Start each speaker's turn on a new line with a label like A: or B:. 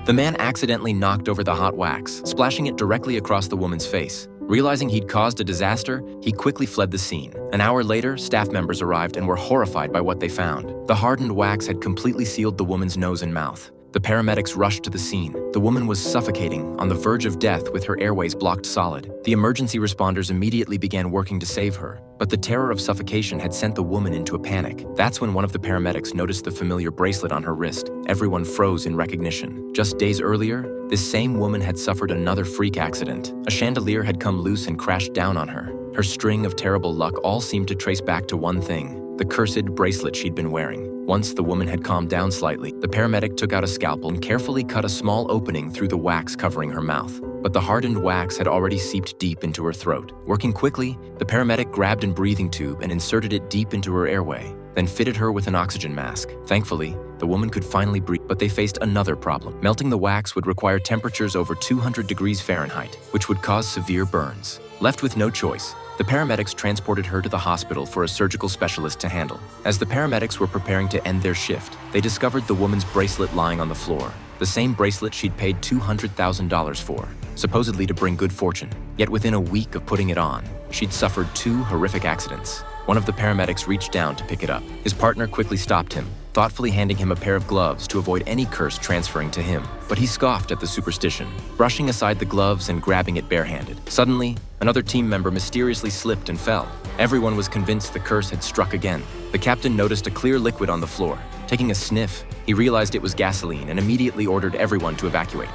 A: The man accidentally knocked over the hot wax, splashing it directly across the woman's face. Realizing he'd caused a disaster, he quickly fled the scene. An hour later, staff members arrived and were horrified by what they found. The hardened wax had completely sealed the woman's nose and mouth. The paramedics rushed to the scene. The woman was suffocating, on the verge of death with her airways blocked solid. The emergency responders immediately began working to save her, but the terror of suffocation had sent the woman into a panic. That's when one of the paramedics noticed the familiar bracelet on her wrist. Everyone froze in recognition. Just days earlier, this same woman had suffered another freak accident. A chandelier had come loose and crashed down on her. Her string of terrible luck all seemed to trace back to one thing: the cursed bracelet she'd been wearing. Once the woman had calmed down slightly, the paramedic took out a scalpel and carefully cut a small opening through the wax covering her mouth. But the hardened wax had already seeped deep into her throat. Working quickly, the paramedic grabbed a breathing tube and inserted it deep into her airway, then fitted her with an oxygen mask. Thankfully, the woman could finally breathe, but they faced another problem. Melting the wax would require temperatures over 200 degrees Fahrenheit, which would cause severe burns. Left with no choice, the paramedics transported her to the hospital for a surgical specialist to handle. As the paramedics were preparing to end their shift, they discovered the woman's bracelet lying on the floor, the same bracelet she'd paid $200,000 for, supposedly to bring good fortune. Yet within a week of putting it on, she'd suffered 2 horrific accidents. One of the paramedics reached down to pick it up. His partner quickly stopped him, thoughtfully handing him a pair of gloves to avoid any curse transferring to him. But he scoffed at the superstition, brushing aside the gloves and grabbing it barehanded. Suddenly, another team member mysteriously slipped and fell. Everyone was convinced the curse had struck again. The captain noticed a clear liquid on the floor. Taking a sniff, he realized it was gasoline and immediately ordered everyone to evacuate.